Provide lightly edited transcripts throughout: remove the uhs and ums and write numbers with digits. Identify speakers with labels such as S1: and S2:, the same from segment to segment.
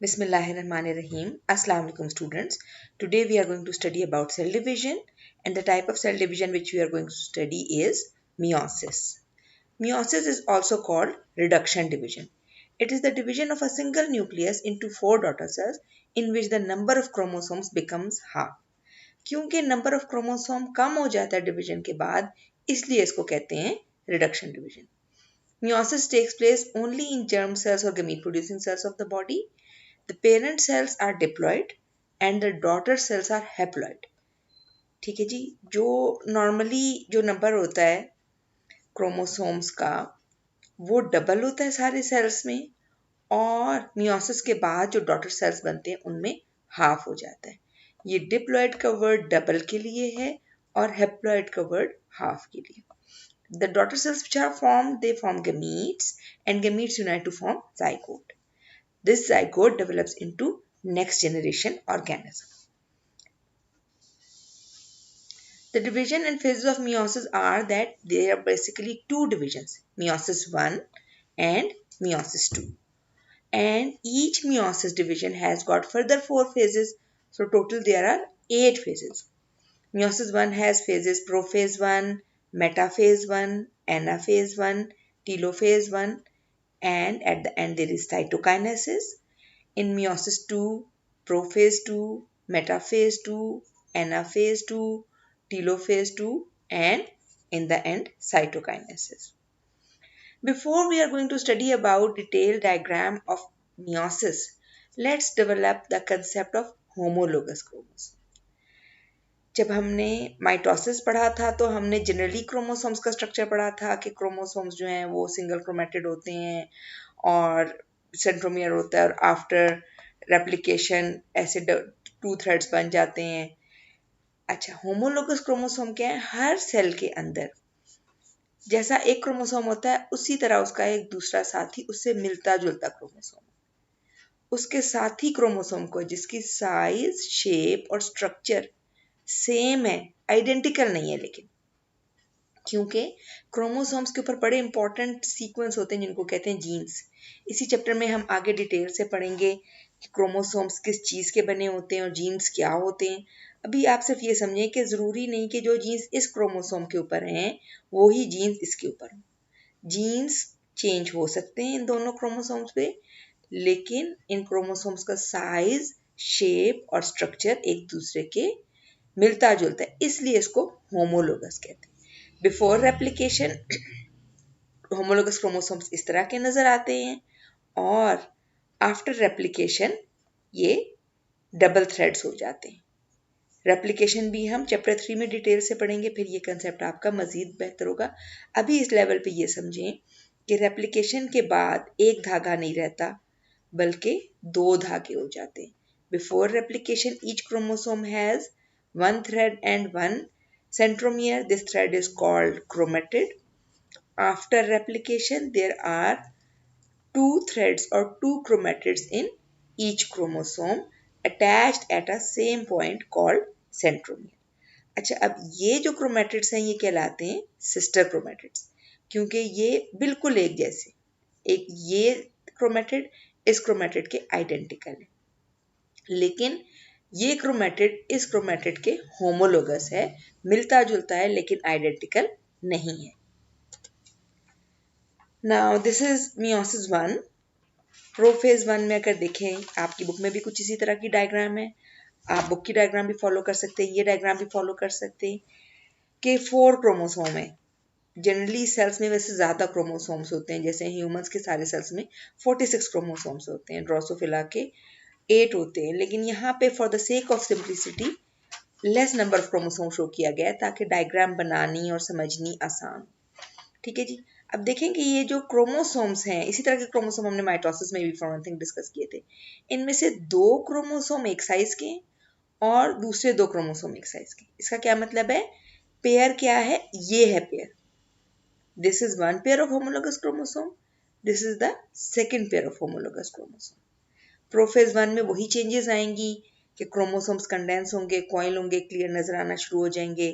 S1: Bismillahirrahmanirrahim. Assalamu alaikum students. Today we are going to study about cell division, and the type of cell division which we are going to study is meiosis. Meiosis is also called reduction division. It is the division of a single nucleus into four daughter cells in which the number of chromosomes becomes half. क्योंकि number of chromosome कम हो जाता है division के बाद, इसलिए इसको कहते हैं reduction division. Meiosis takes place only in germ cells or gamete producing cells of the body. The parent cells are diploid and the daughter cells are haploid. ठीक है जी, जो नॉर्मली जो नंबर होता है क्रोमोसोम्स का वो डबल होता है सारे सेल्स में, और मियोसिस के बाद जो डॉटर सेल्स बनते हैं उनमें हाफ हो जाता है. ये डिप्लॉइड का वर्ड डबल के लिए है और हेप्लॉइड का वर्ड हाफ के लिए. The daughter cells which are formed, they form gametes, and gametes unite to form zygote. This zygote develops into next generation organism. The division and phases of meiosis are that there are basically two divisions, meiosis 1 and meiosis 2. And each meiosis division has got further 4 phases, so total there are 8 phases. Meiosis 1 has phases prophase 1, metaphase 1, anaphase 1, telophase 1, and at the end there is cytokinesis. In meiosis 2, prophase 2, metaphase 2, anaphase 2, telophase 2, and in the end cytokinesis. Before we are going to study about detailed diagram of meiosis, let's develop the concept of homologous chromosome. जब हमने mitosis पढ़ा था तो हमने generally chromosomes का structure पढ़ा था कि क्रोमोसोम्स जो हैं वो सिंगल क्रोमेटिड होते हैं और सेंट्रोमियर होता है और आफ्टर रेप्लिकेशन ऐसे 2 थ्रेड्स बन जाते हैं. अच्छा, होमोलोगस क्रोमोसोम क्या है? हर सेल के अंदर जैसा एक क्रोमोसोम होता है उसी तरह उसका एक दूसरा साथी उससे मिलता जुलता क्रोमोसोम, उसके साथी क्रोमोसोम को जिसकी साइज, शेप और स्ट्रक्चर सेम है, आइडेंटिकल नहीं है, लेकिन क्योंकि क्रोमोसोम्स के ऊपर बड़े इंपॉर्टेंट सीक्वेंस होते हैं जिनको कहते हैं जीन्स. इसी चैप्टर में हम आगे डिटेल से पढ़ेंगे कि क्रोमोसोम्स किस चीज़ के बने होते हैं और जीन्स क्या होते हैं. अभी आप सिर्फ ये समझें कि ज़रूरी नहीं कि जो जीन्स इस क्रोमोसोम के ऊपर हैं वो ही जीन्स इसके ऊपर हों. जीन्स चेंज हो सकते हैं इन दोनों क्रोमोसोम्स पे, लेकिन इन क्रोमोसोम्स का साइज, शेप और स्ट्रक्चर एक दूसरे के मिलता जुलता है, इसलिए इसको होमोलोगस कहते हैं. बिफोर रेप्लिकेशन होमोलोगस क्रोमोसोम्स इस तरह के नजर आते हैं और आफ्टर रेप्लिकेशन ये डबल थ्रेड्स हो जाते हैं. रेप्लिकेशन भी हम चैप्टर 3 में डिटेल से पढ़ेंगे, फिर ये कंसेप्ट आपका मजीद बेहतर होगा. अभी इस लेवल पे ये समझें कि रेप्लिकेशन के बाद एक धागा नहीं रहता बल्कि 2 धागे हो जाते हैं. Before replication each chromosome has 1 thread and 1 centromere. This thread is called chromatid. After replication, there are 2 threads or 2 chromatids in each chromosome attached at a same point called centromere. अच्छा, अब ये जो क्रोमेटिड्स हैं ये कहलाते हैं sister chromatids, क्योंकि ये बिल्कुल एक जैसे, एक ये क्रोमेटिड इस क्रोमेटिड के आइडेंटिकल है, लेकिन ये क्रोमेटिड इस क्रोमेटिड के होमोलोगस है, मिलता जुलता है लेकिन आइडेंटिकल नहीं है. Now this is meiosis 1. Prophase 1 में अगर देखें, आपकी बुक में भी कुछ इसी तरह की डायग्राम है, आप बुक की डायग्राम भी फॉलो कर सकते हैं, ये डायग्राम भी फॉलो कर सकते हैं कि 4 क्रोमोसोम है. जनरली सेल्स में वैसे ज़्यादा क्रोमोसोम्स होते हैं, जैसे ह्यूमंस के सारे सेल्स में 46 क्रोमोसोम्स होते हैं, ड्रोसोफिला के 8 होते हैं, लेकिन यहाँ पे for the sake of simplicity less number of chromosome show किया गया है ताकि डायग्राम बनानी और समझनी आसान. ठीक है जी. अब देखें कि ये जो क्रोमोसोम्स हैं, इसी तरह के क्रोमोसोम हमने माइटोसिस में भी फॉर वन थिंग डिस्कस किए थे. इनमें से 2 क्रोमोसोम एक साइज के और दूसरे 2 क्रोमोसोम एक साइज के. इसका क्या मतलब है? पेयर क्या है? ये है pair. This is one pair of homologous chromosome, this is the second pair of homologous chromosome. Prophase 1 में वही चेंजेस आएंगी कि क्रोमोसोम्स कंडेंस होंगे, कॉइल होंगे, क्लियर नजर आना शुरू हो जाएंगे,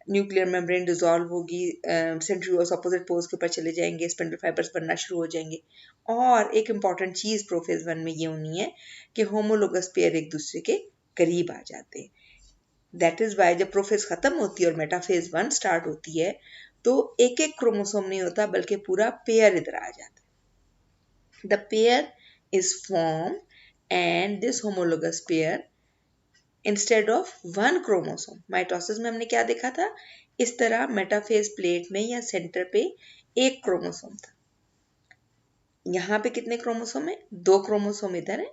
S1: न्यूक्लियर मेम्ब्रेन डिसॉल्व होगी, सेंट्रियोल्स अपोजिट पोल्स के ऊपर चले जाएंगे, स्पिंडल फाइबर्स बनना शुरू हो जाएंगे। और एक इम्पॉर्टेंट चीज प्रोफेज 1 में ये होनी है कि होमोलोगस पेयर एक दूसरे के करीब आ जाते हैं। दैट इज वाई जब प्रोफेज खत्म होती है और मेटाफेज 1 स्टार्ट होती है तो एक एक क्रोमोसोम नहीं होता बल्कि पूरा पेयर इधर आ जाता है। The pair is form and this homologous pair instead of one chromosome, mitosis में हमने क्या देखा था, इस तरह मेटाफेज प्लेट में या सेंटर पे एक क्रोमोसोम था। यहाँ पे कितने क्रोमोसोम है, 2 क्रोमोसोम इधर है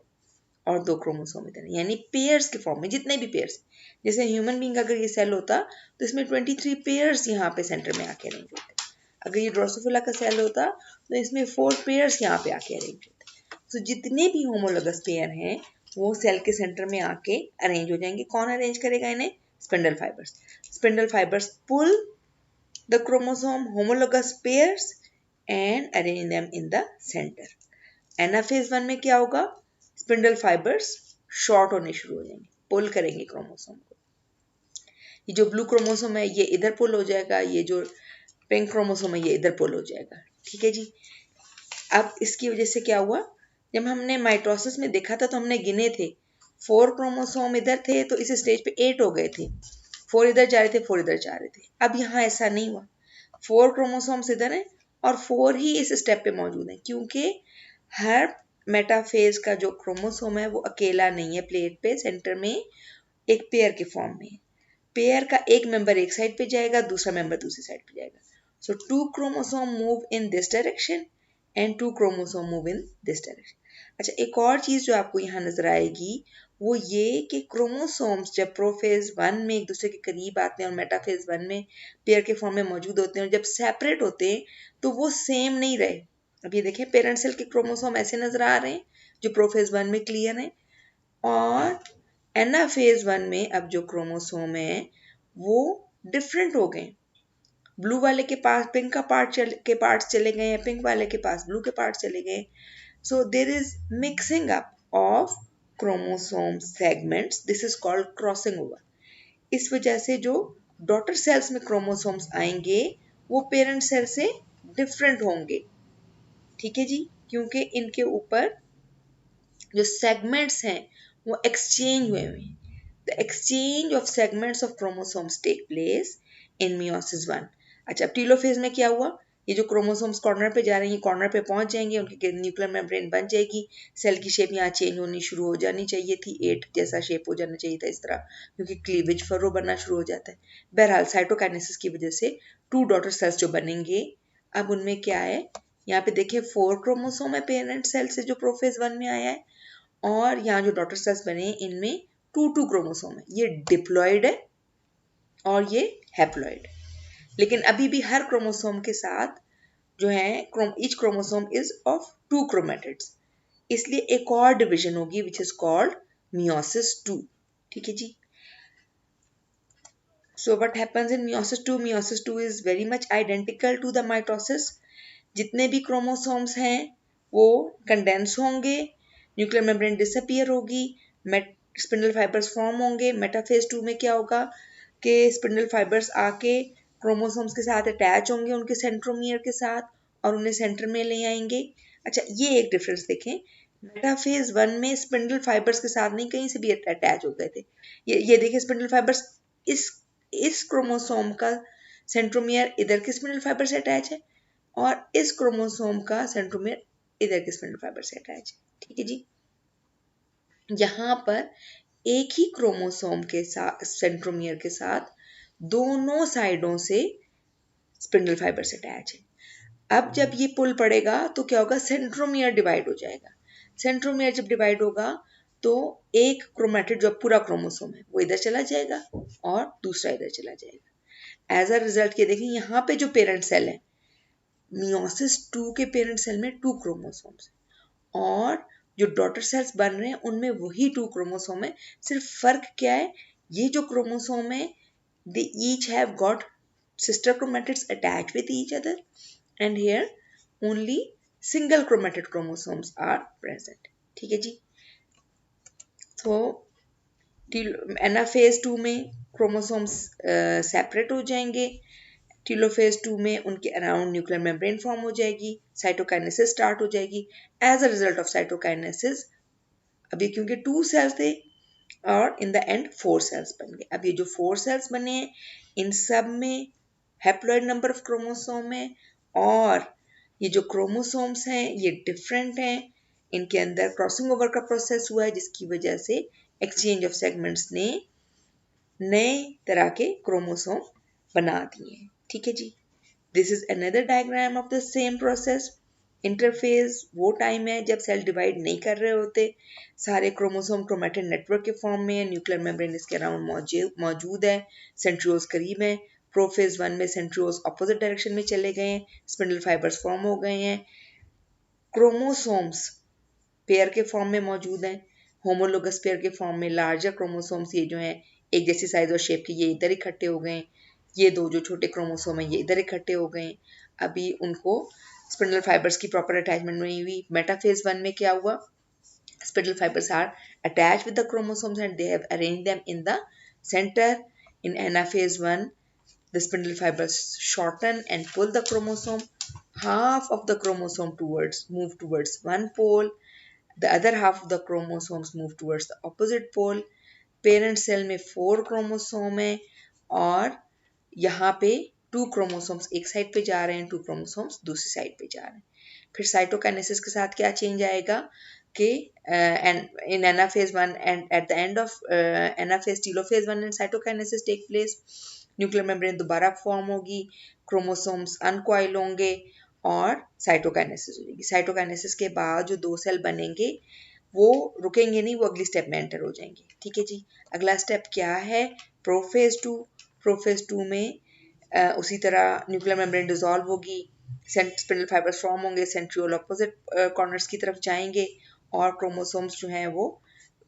S1: और 2 क्रोमोसोम इधर है, यानी पेयर्स के फॉर्म में जितने भी पेयर्स, जैसे ह्यूमन बींग अगर ये सेल होता तो इसमें 23 पेयर्स यहाँ पे सेंटर में आके अरेंज होते। अगर ये ड्रोसोफिला का सेल होता तो इसमें 4 पेयर्स यहाँ पे आके अरेंज होते। तो जितने भी होमोलोगस पेयर हैं वो सेल के सेंटर में आके अरेंज हो जाएंगे। कौन अरेंज करेगा इन्हें, spindle fibers. Spindle fibers pull the chromosome homologous pairs and arrange them in the center. Anaphase 1 में क्या होगा, स्पिंडल फाइबर्स शॉर्ट होने शुरू हो जाएंगे, पुल करेंगे क्रोमोसोम को। ये जो ब्लू क्रोमोसोम है ये इधर पुल हो जाएगा, ये जो पिंक क्रोमोसोम है ये इधर पुल हो जाएगा। ठीक है जी। अब इसकी वजह से क्या हुआ, जब हमने माइटोसिस में देखा था तो हमने गिने थे, 4 क्रोमोसोम इधर थे तो इस स्टेज पे 8 हो गए थे, 4 इधर जा रहे थे, 4 इधर जा रहे थे। अब यहाँ ऐसा नहीं हुआ, 4 क्रोमोसोम्स इधर हैं और 4 ही इस स्टेप पे मौजूद हैं, क्योंकि हर मेटाफेज का जो क्रोमोसोम है वो अकेला नहीं है, प्लेट पे सेंटर में एक पेयर के फॉर्म में है। पेयर का एक मेंबर एक साइड पे जाएगा, दूसरा मेंबर दूसरी साइड पे जाएगा। सो 2 chromosome move in this direction and 2 chromosome move in this direction. अच्छा, एक और चीज जो आपको यहाँ नजर आएगी वो ये कि क्रोमोसोम्स जब प्रोफेज 1 में एक दूसरे के करीब आते हैं और मेटाफेज 1 में पेयर के फॉर्म में मौजूद होते हैं और जब सेपरेट होते हैं तो वो सेम नहीं रहे। अब ये देखें, पेरेंट सेल के क्रोमोसोम ऐसे नजर आ रहे हैं जो प्रोफेज 1 में क्लियर है, और एनाफेज 1 में अब जो क्रोमोसोम है वो डिफरेंट हो गए। ब्लू वाले के पास पिंक का के पार्ट्स चले गए हैं, पिंक वाले के पास ब्लू के पार्ट्स चले गए। So there is mixing up of chromosome segments, this is called crossing over. इस वजह से जो डॉटर सेल्स में क्रोमोसोम्स आएंगे वो पेरेंट सेल से डिफरेंट होंगे। ठीक है जी, क्योंकि इनके ऊपर जो सेगमेंट्स हैं वो एक्सचेंज हुए हुए हैं। The exchange of segments of chromosomes take place in meiosis 1। अच्छा, अब टीलोफेज में क्या हुआ, ये जो क्रोमोसोम्स कॉर्नर पे जा रहे हैं, कॉर्नर पे पहुंच जाएंगे, उनकी न्यूक्लियर मेम्ब्रेन बन जाएगी, सेल की शेप यहाँ चेंज होनी शुरू हो जानी चाहिए थी, 8 जैसा शेप हो जाना चाहिए था इस तरह, क्योंकि क्लीवेज फरो बनना शुरू हो जाता है। बहरहाल साइटोकाइनेसिस की वजह से 2 डॉटर सेल्स जो बनेंगे, अब उनमें क्या है, यहाँ पे देखिए 4 क्रोमोसोम है पेरेंट सेल से जो प्रोफेज 1 में आया है, और यहाँ जो डॉटर सेल्स बने इनमें 2 क्रोमोसोम है, ये डिप्लॉइड है और ये हैप्लॉइड। लेकिन अभी भी हर क्रोमोसोम के साथ जो है each chromosome is of 2 chromatids, इसलिए एक और डिवीजन होगी विच इज कॉल्ड मियोसिस 2। ठीक है जी। So what happens in meiosis 2, meiosis 2 is very much identical to the mitosis. जितने भी क्रोमोसोम्स हैं वो कंडेंस होंगे, न्यूक्लियर मेम्ब्रेन डिसअपियर होगी, स्पिंडल फाइबर्स फॉर्म होंगे। मेटाफेज 2 में क्या होगा कि स्पिंडल फाइबर्स आके क्रोमोसोम्स के साथ अटैच होंगे उनके सेंट्रोमियर के साथ और उन्हें सेंटर में ले आएंगे। अच्छा, ये एक डिफरेंस देखें, मेटाफेज 1 में स्पिंडल फाइबर्स के साथ नहीं कहीं से भी अटैच हो गए थे। ये देखिए, स्पिंडल फाइबर्स इस इस क्रोमोसोम का सेंट्रोमियर इधर के स्पिंडल फाइबर से अटैच है और इस क्रोमोसोम का सेंट्रोमियर इधर के स्पिंडल फाइबर से अटैच है। ठीक है जी। यहाँ पर एक ही क्रोमोसोम के साथ सेंट्रोमियर के साथ दोनों साइडों से स्पिंडल फाइबर से अटैच है। अब जब ये पुल पड़ेगा तो क्या होगा, सेंट्रोमियर डिवाइड हो जाएगा। सेंट्रोमियर जब डिवाइड होगा तो एक क्रोमेटिड जो पूरा क्रोमोसोम है वो इधर चला जाएगा और दूसरा इधर चला जाएगा। एज अ रिजल्ट ये देखिए, यहाँ पे जो पेरेंट सेल है मियोसिस 2 के पेरेंट सेल में 2 क्रोमोसोम्स, और जो डॉटर सेल्स बन रहे हैं उनमें वही 2 क्रोमोसोम है। सिर्फ फर्क क्या है, ये जो क्रोमोसोम है they each have got sister chromatids attached with each other, and here only single chromatid chromosomes are present. ठीक है जी। तो एनाफेज 2 में क्रोमोसोम्स सेपरेट हो जाएंगे, टीलोफेज 2 में उनके अराउंड न्यूक्लियर मेम्ब्रेन फॉर्म हो जाएगी, साइटोकाइनेसिस स्टार्ट हो जाएगी। As a result of cytokinesis अभी क्योंकि 2 सेल्स थे और इन द एंड 4 सेल्स बन गए। अब ये जो 4 सेल्स बने हैं इन सब में हैप्लॉइड नंबर ऑफ क्रोमोसोम है और ये जो क्रोमोसोम्स हैं ये डिफरेंट हैं, इनके अंदर क्रॉसिंग ओवर का प्रोसेस हुआ है जिसकी वजह से एक्सचेंज ऑफ सेगमेंट्स ने नए तरह के क्रोमोसोम बना दिए हैं। ठीक है जी, this is another diagram of the same process. Interphase वो टाइम है जब सेल डिवाइड नहीं कर रहे होते, सारे क्रोमोसोम क्रोमेटिन नेटवर्क के फॉर्म में है, न्यूक्लियर मेम्ब्रेन इसके अराउंड मौजूद है, सेंट्रियोल्स करीब है। प्रोफेज 1 में सेंट्रियोल्स ऑपोजिट डायरेक्शन में चले गए हैं, स्पिंडल फाइबर्स फॉर्म हो गए हैं, क्रोमोसोम्स पेयर के फॉर्म में मौजूद हैं, होमोलोगस पेयर के फॉर्म में लार्जर क्रोमोसोम्स ये जो हैं एक जैसी साइज और शेप के ये इधर इकट्ठे हो गए, ये दो जो छोटे क्रोमोसोम हैं ये इधर इकट्ठे हो गए। अभी उनको स्पिंडल फाइबर्स की प्रॉपर अटैचमेंट नहीं हुई। मेटाफेज 1 में क्या हुआ, spindle fibers are attached with the chromosomes and they have arranged them in the center. In anaphase 1 the spindle fibers shorten and pull the chromosome, half of the chromosome move towards one pole, the other half of the chromosomes move towards the opposite pole. Parent cell में 4 chromosome है और यहाँ पे 2 chromosomes एक side पे जा रहे हैं, 2 क्रोमोसोम्स दूसरी साइड पे जा रहे हैं। फिर साइटोकाइनेसिस के साथ क्या चेंज आएगा कि in anaphase 1 and at the end of anaphase telophase 1 and cytokinesis take place, nuclear membrane दोबारा फॉर्म होगी, क्रोमोसोम्स अनकॉइल होंगे और साइटोकाइनेसिस हो जाएगी। साइटोकाइनेसिस के बाद जो 2 सेल बनेंगे वो रुकेंगे नहीं, वो अगली स्टेप में एंटर हो जाएंगे। ठीक है जी, अगला स्टेप क्या है, प्रोफेज 2। प्रोफेज 2 में उसी तरह न्यूक्लियर मेम्ब्रेन डिसॉल्व होगी, स्पिंडल फाइबर्स फॉर्म होंगे, सेंट्रियोल अपोजिट कॉर्नर्स की तरफ जाएंगे और क्रोमोसोम्स जो हैं वो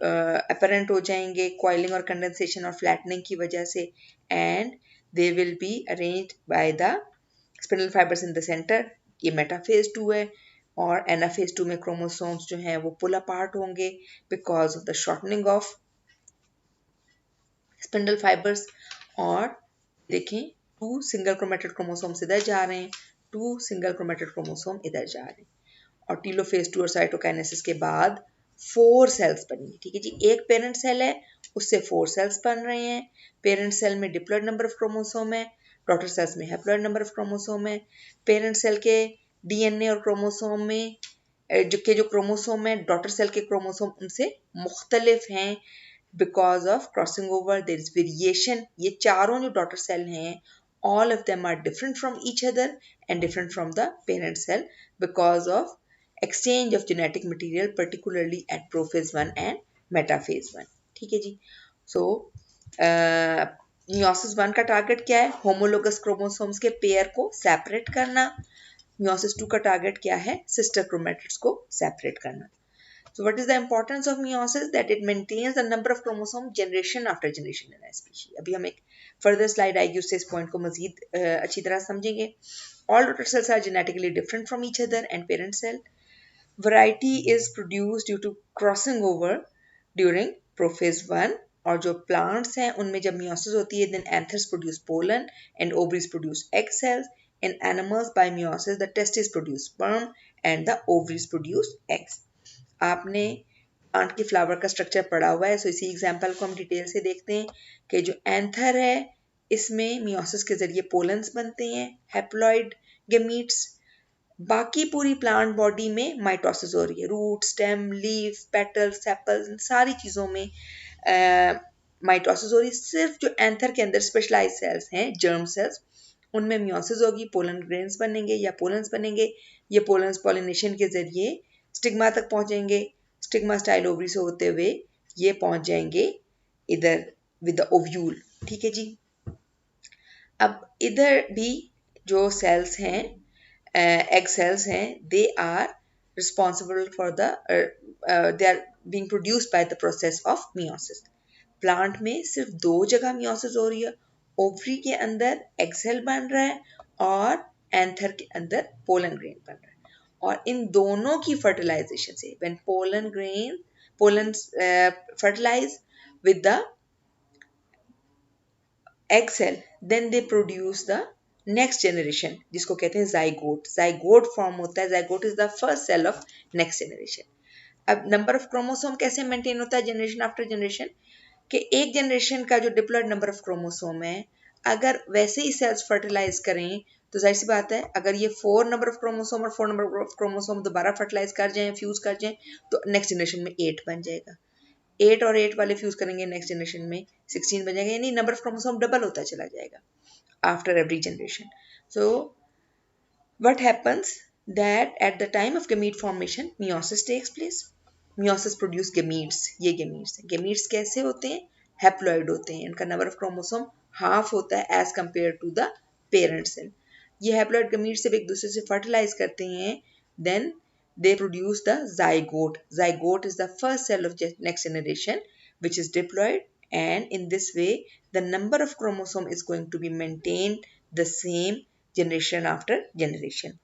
S1: अपरेंट हो जाएंगे कॉइलिंग और कंडेंसेशन और फ्लैटनिंग की वजह से, and they will be arranged by the spindle fibres in the centre. ये मेटाफेज 2 है और एनाफेज 2 में क्रोमोसोम्स जो हैं वो पुल अपार्ट होंगे because of the shortening of spindle fibres. और देखें 2 सिंगल क्रोमेटेड क्रोमोसोम्स इधर जा रहे हैं, 2 सिंगल क्रोमेटेड क्रोमोसोम इधर जा रहे हैं और टीलोफेज 2 और साइटोकाइनेसिस के बाद 4 सेल्स बनी। ठीक है जी, एक पेरेंट सेल है उससे 4 सेल्स बन रहे हैं। पेरेंट सेल में डिप्लॉइड नंबर ऑफ क्रोमोसोम है, डॉटर सेल्स में हैप्लॉइड नंबर ऑफ क्रोमोसोम है। पेरेंट सेल के डीएनए और क्रोमोसोम में जो क्रोमोसोम है डॉटर सेल के क्रोमोसोम उनसे मुख्तलिफ हैं because of crossing over, there is variation. ये चारों जो डॉटर सेल हैं all of them are different from each other and different from the parent cell because of exchange of genetic material particularly at prophase 1 and metaphase 1। ठीक है जी, so meiosis 1 का target क्या है, homologous chromosomes के pair को separate करना। meiosis 2 का target क्या है, सिस्टर क्रोमेटिड्स को सेपरेट करना। So what is the importance of meiosis? That it maintains the number of chromosome generation after generation in a species. अभी हम एक further slide आएगी उससे इस point को मजीद अच्छी तरह समझेंगे। All daughter cells are genetically different from each other and parent cell. Variety is produced due to crossing over during prophase 1 और जो plants हैं उनमें जब meiosis होती है then anthers produce pollen and ovaries produce egg cells. In animals by meiosis the testes produce sperm and the ovaries produce eggs. आपने plant की flower का स्ट्रक्चर पढ़ा हुआ है, सो इसी एग्जांपल को हम डिटेल से देखते हैं कि जो एंथर है इसमें मियोसिस के जरिए पोलन्स बनते हैं, हैप्लॉइड गेमीट्स। बाकी पूरी प्लांट बॉडी में माइटोसिस हो रही है, root, stem, leaf, petals, sepals, इन सारी चीज़ों में माइटोसिस हो रही है। सिर्फ जो एंथर के अंदर स्पेशलाइज सेल्स हैं, जर्म सेल्स, उनमें मियोसिस होगी, पोलन ग्रेन्स बनेंगे या पोलन्स बनेंगे। ये पोलन्स पॉलिनेशन के जरिए स्टिग्मा तक पहुंचेंगे, स्टिग्मा स्टाइल ओवरी से होते हुए ये पहुंच जाएंगे इधर विद द ओव्यूल। ठीक है जी, अब इधर भी जो सेल्स हैं एग सेल्स हैं, they are responsible for the they are being produced by the process of meiosis. Plant में सिर्फ 2 जगह मियोसिस हो रही है, ओवरी के अंदर एग सेल बन रहा है और एंथर के अंदर पोलन ग्रेन बन रहा है। और इन दोनों की फर्टिलाइजेशन से when pollen fertilize with the egg cell, then they produce the next generation जिसको कहते हैं zygote. Zygote form होता है, zygote is the first cell of next generation. अब नंबर ऑफ क्रोमोसोम कैसे मेंटेन होता है जनरेशन आफ्टर जनरेशन, कि एक जनरेशन का जो डिप्लॉयड नंबर ऑफ क्रोमोसोम है, अगर वैसे ही सेल्स फर्टिलाइज करें तो जाहिर सी बात है, अगर ये 4 नंबर ऑफ क्रोमोसोम और 4 नंबर ऑफ क्रोमोसोम दोबारा फर्टिलाइज कर जाएं, फ्यूज कर जाएं, तो नेक्स्ट जनरेशन में 8 बन जाएगा. 8 और 8 वाले फ्यूज करेंगे, नेक्स्ट जनरेशन में 16 बन जाएगा, यानी नंबर ऑफ क्रोमोसोम डबल होता चला जाएगा after every generation. So what happens that at the time of gamete formation meiosis takes place. meiosis produce gametes. ये gametes हैं. gametes कैसे होते हैं? haploid होते हैं. इनका number of chromosome half होता है as compared to the parent cell. ये haploid gametes जब एक दूसरे से fertilize करते हैं, then they produce the zygote. Zygote is the first cell of next generation which is diploid, and in this way the number of chromosome is going to be maintained the same generation after generation.